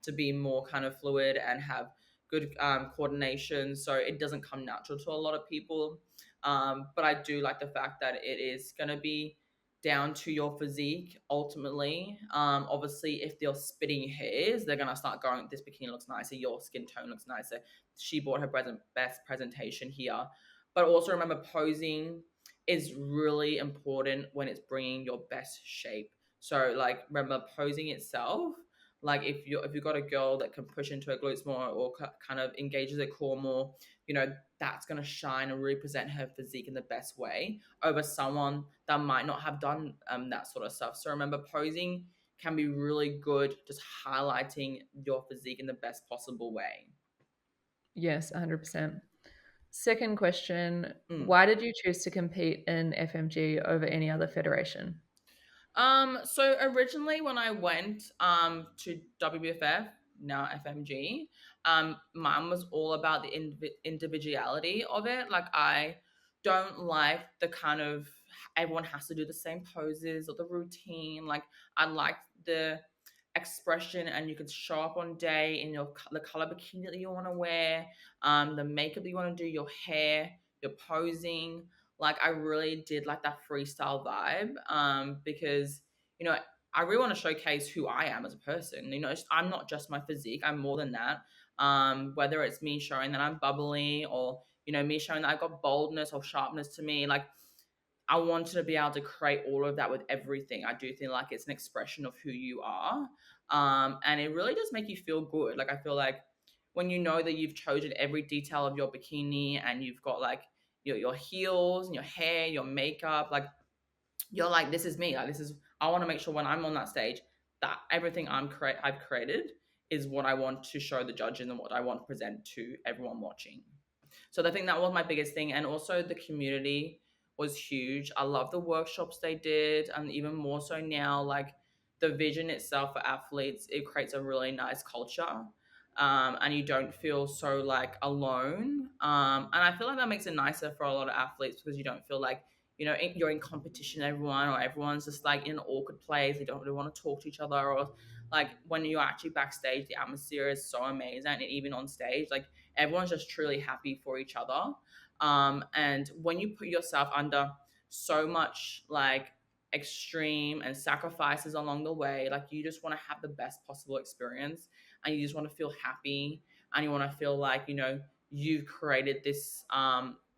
to be more kind of fluid and have good coordination. So it doesn't come natural to a lot of people. But I do like the fact that it is going to be down to your physique ultimately. Obviously, if they're spitting hairs, they're gonna start going, this bikini looks nicer, your skin tone looks nicer. She brought her best presentation here. But also remember, posing is really important when it's bringing your best shape. So like remember posing itself, like if you've got a girl that can push into her glutes more or kind of engages her core more, that's going to shine and represent her physique in the best way over someone that might not have done that sort of stuff. So remember, posing can be really good, just highlighting your physique in the best possible way. Yes, 100%. Second question, Mm. why did you choose to compete in FMG over any other federation? So originally when I went to WBFF, now FMG, mine was all about the individuality of it. Like I don't like the kind of everyone has to do the same poses or the routine. Like I like the expression and you can show up on day in the color bikini that you want to wear, the makeup that you want to do, your hair, your posing. Like I really did like that freestyle vibe, because you know I really want to showcase who I am as a person. I'm not just my physique, I'm more than that. Whether it's me showing that I'm bubbly, or me showing that I've got boldness or sharpness to me. Like I wanted to be able to create all of that with everything. I do think like it's an expression of who you are. And it really does make you feel good. Like I feel like when you know that you've chosen every detail of your bikini and you've got like your heels and your hair, your makeup, like you're like, this is me. Like this is I want to make sure when I'm on that stage, that everything I've created is what I want to show the judges and what I want to present to everyone watching. So I think that was my biggest thing. And also the community was huge. I love the workshops they did. And even more so now, like the vision itself for athletes, it creates a really nice culture. And you don't feel so like alone. And I feel like that makes it nicer for a lot of athletes because you don't feel like, you're in competition with everyone, or everyone's just like in an awkward place. They don't really want to talk to each other, or like when you're actually backstage, the atmosphere is so amazing. And even on stage, like everyone's just truly happy for each other. And when you put yourself under so much like extreme and sacrifices along the way, like you just want to have the best possible experience, and you just want to feel happy, and you want to feel like, you've created this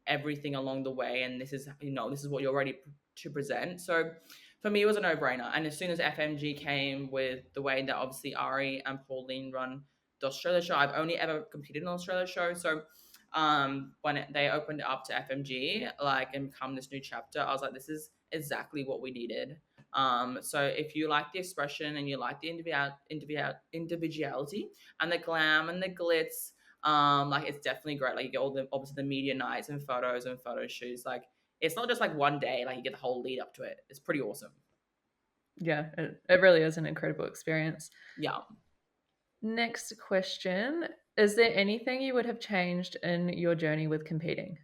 everything along the way, and this is what you're ready to present. So for me, it was a no-brainer. And as soon as FMG came with the way that obviously Ari and Pauline run the Australia show, I've only ever competed in an Australia show. So when they opened it up to FMG, like, and become this new chapter, I was like, this is exactly what we needed. So if you like the expression and you like the individuality and the glam and the glitz, like it's definitely great. Like you get all the obviously the media nights and photo shoots. Like it's not just like one day, like you get the whole lead up to it. It's pretty awesome. Yeah, it really is an incredible experience. Yeah. Next question. Is there anything you would have changed in your journey with competing?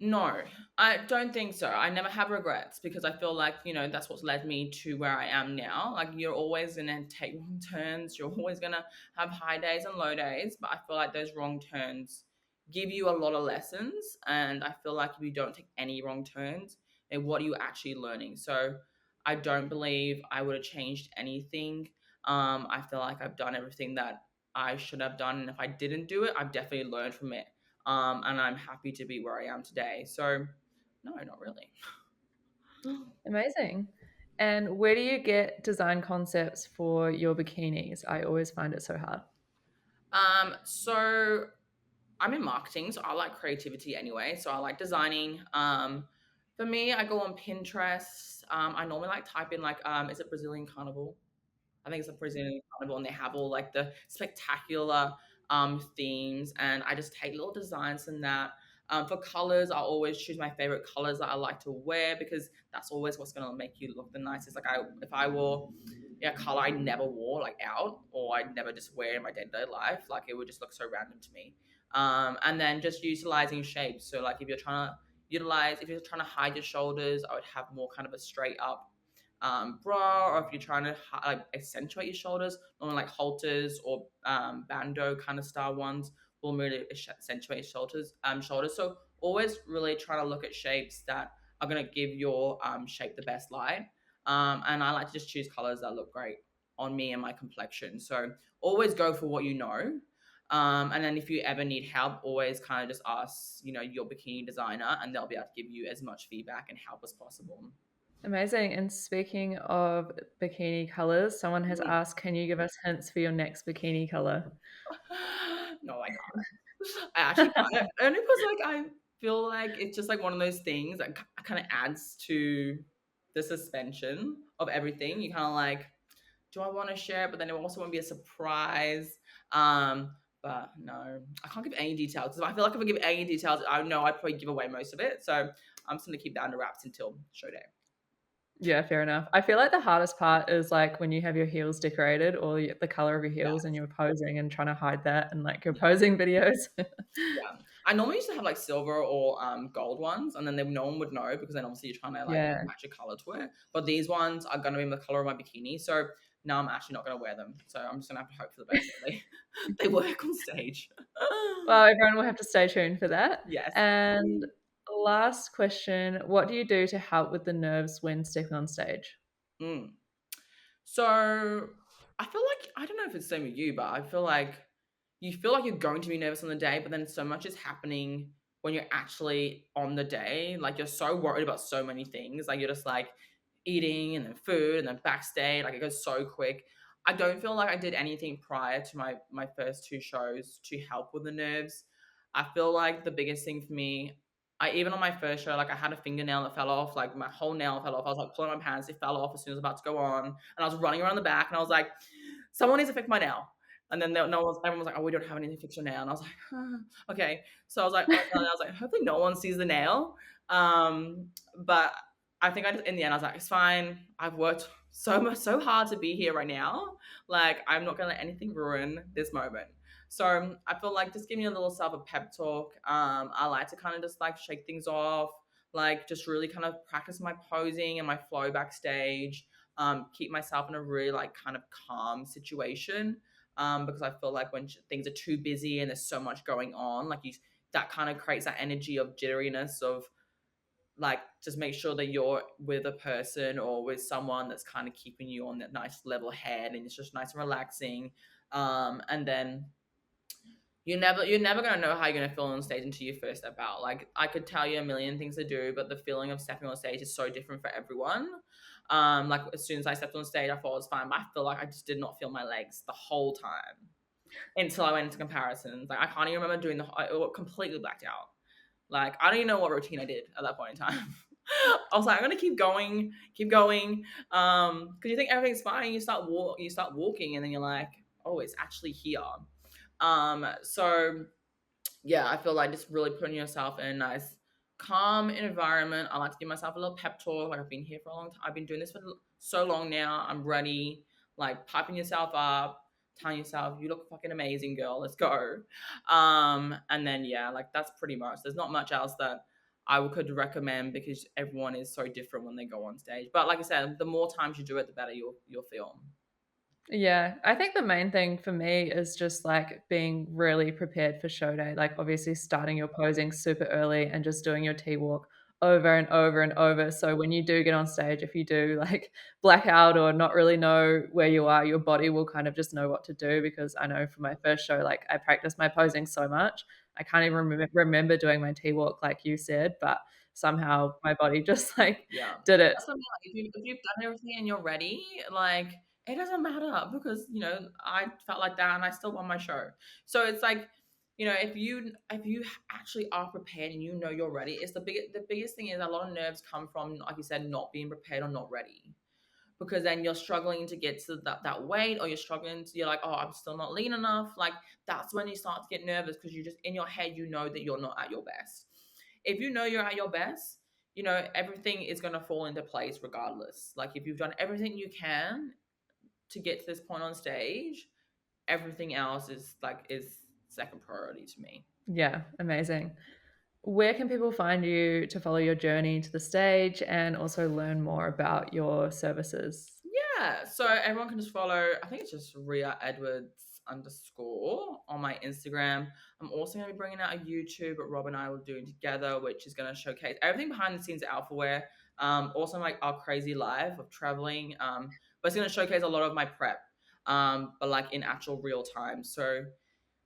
No, I don't think so. I never have regrets because I feel like, that's what's led me to where I am now. Like, you're always going to take wrong turns. You're always going to have high days and low days. But I feel like those wrong turns give you a lot of lessons. And I feel like if you don't take any wrong turns, then what are you actually learning? So I don't believe I would have changed anything. I feel like I've done everything that I should have done. And if I didn't do it, I've definitely learned from it, and I'm happy to be where I am today. So, no, not really. Amazing. And where do you get design concepts for your bikinis? I always find it so hard. So I'm in marketing, so I like creativity anyway. So I like designing. For me, I go on Pinterest. I normally like type in like, is it Brazilian Carnival? I think it's a Brazilian Carnival, and they have all like the spectacular themes, and I just take little designs from that. For colors, I always choose my favorite colors that I like to wear because that's always what's gonna make you look the nicest. Like if I wore a color I never wore like out, or I'd never just wear in my day to day life, like it would just look so random to me. And then just utilizing shapes. So like if you're trying to hide your shoulders, I would have more kind of a straight up bra, or if you're trying to like accentuate your shoulders, normally like halters or bandeau kind of style ones will really accentuate shoulders. So always really trying to look at shapes that are going to give your shape the best light. And I like to just choose colors that look great on me and my complexion. So always go for what you know. And then if you ever need help, always kind of just ask, your bikini designer, and they'll be able to give you as much feedback and help as possible. Amazing. And speaking of bikini colors, someone has Mm. asked, can you give us hints for your next bikini color? No, I can't. I actually can't. Only because like I feel like it's just like one of those things that kind of adds to the suspension of everything. You kind of like, do I want to share it? But then it also won't be a surprise. But no, I can't give any details. I feel like if I give any details, I know I'd probably give away most of it. So I'm just gonna keep that under wraps until show day. Yeah, fair enough. I feel like the hardest part is like when you have your heels decorated or the color of your Yeah, heels and you're posing and trying to hide that in like your posing videos. yeah. I normally used to have like silver or gold ones, and then no one would know because then obviously you're trying to like Yeah. match a color to it. But these ones are gonna be the color of my bikini, so now I'm actually not gonna wear them. So I'm just gonna have to hope for the best that they work on stage. Well, everyone will have to stay tuned for that. Yes. And last question, what do you do to help with the nerves when stepping on stage? Mm. So I feel like I don't know if it's the same with you, but I feel like you feel like you're going to be nervous on the day, but then so much is happening when you're actually on the day. Like you're so worried about so many things. Like you're just like eating and then food and then backstage. Like it goes so quick. I don't feel like I did anything prior to my first two shows to help with the nerves. I feel like the biggest thing for me, I even on my first show, like I had a fingernail that fell off, like my whole nail fell off. I was like pulling my pants, it fell off as soon as I was about to go on, and I was running around the back, and I was like, someone needs to fix my nail. And then everyone was like, oh, we don't have anything to fix your nail. And I was like, okay. So I was like, oh, no. And I was like, hopefully no one sees the nail. But I think in the end, I was like, it's fine. I've worked so hard to be here right now. Like, I'm not gonna let anything ruin this moment. So I feel like just giving a little self a pep talk. I like to kind of just like shake things off, like just really kind of practice my posing and my flow backstage. Keep myself in a really like kind of calm situation. Because I feel like when things are too busy and there's so much going on, like that kind of creates that energy of jitteriness of like just make sure that you're with a person or with someone that's kind of keeping you on that nice level head and it's just nice and relaxing. And then you're never gonna know how you're gonna feel on stage until you first step out. Like I could tell you a million things to do, but the feeling of stepping on stage is so different for everyone. Like as soon as I stepped on stage, I thought it was fine, but I feel like I just did not feel my legs the whole time until I went into comparisons. Like I can't even remember doing I completely blacked out. Like I don't even know what routine I did at that point in time. I was like, I'm gonna keep going, keep going. Because you think everything's fine, you start walking, and then you're like, oh, it's actually here. So yeah, I feel like just really putting yourself in a nice, calm environment. I like to give myself a little pep talk. Like I've been here for a long time. I've been doing this for so long now. I'm ready. Like piping yourself up, telling yourself, "You look fucking amazing, girl. Let's go." And then yeah, like that's pretty much. There's not much else that I could recommend because everyone is so different when they go on stage. But like I said, the more times you do it, the better you'll feel. Yeah, I think the main thing for me is just like being really prepared for show day. Like obviously starting your posing super early and just doing your T walk over and over and over. So when you do get on stage, if you do like black out or not really know where you are, your body will kind of just know what to do. Because I know for my first show, like I practiced my posing so much, I can't even remember doing my T walk like you said, but somehow my body just like Yeah. did it. That's what I mean, like, if you've done everything and you're ready, like, it doesn't matter because, I felt like that and I still won my show. So it's like, if you actually are prepared and you know you're ready, it's the biggest thing is a lot of nerves come from, like you said, not being prepared or not ready. Because then you're struggling to get to that weight or you're like, oh, I'm still not lean enough. Like that's when you start to get nervous because you just in your head, you know that you're not at your best. If you know you're at your best, everything is going to fall into place regardless. Like if you've done everything you can to get to this point on stage, everything else is second priority to me. Yeah, amazing. Where can people find you to follow your journey to the stage and also learn more about your services? Yeah, so everyone can just follow. I think it's just Rhia Edwards underscore on my Instagram. I'm also going to be bringing out a YouTube that Rob and I will do together, which is going to showcase everything behind the scenes at Alphaware. Also like our crazy life of traveling. But it's going to showcase a lot of my prep, but like in actual real time. So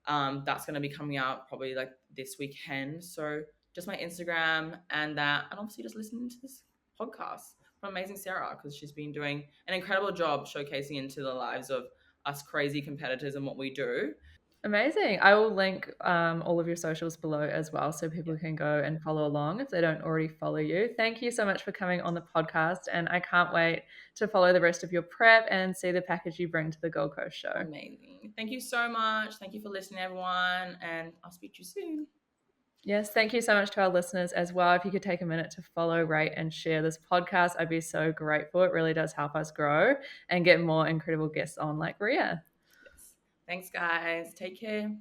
that's going to be coming out probably like this weekend. So just my Instagram and that, and obviously just listening to this podcast from Amazing Sarah because she's been doing an incredible job showcasing into the lives of us crazy competitors and what we do. Amazing. I will link all of your socials below as well so Yeah, people can go and follow along if they don't already follow you. Thank you so much for coming on the podcast. And I can't wait to follow the rest of your prep and see the package you bring to the Gold Coast show. amazing. Thank you so much. Thank you for listening, everyone, and I'll speak to you soon. Yes, thank you so much to our listeners as well. If you could take a minute to follow, rate, and share this podcast, I'd be so grateful. It really does help us grow and get more incredible guests on like Rhia. Yes. Thanks, guys. Take care.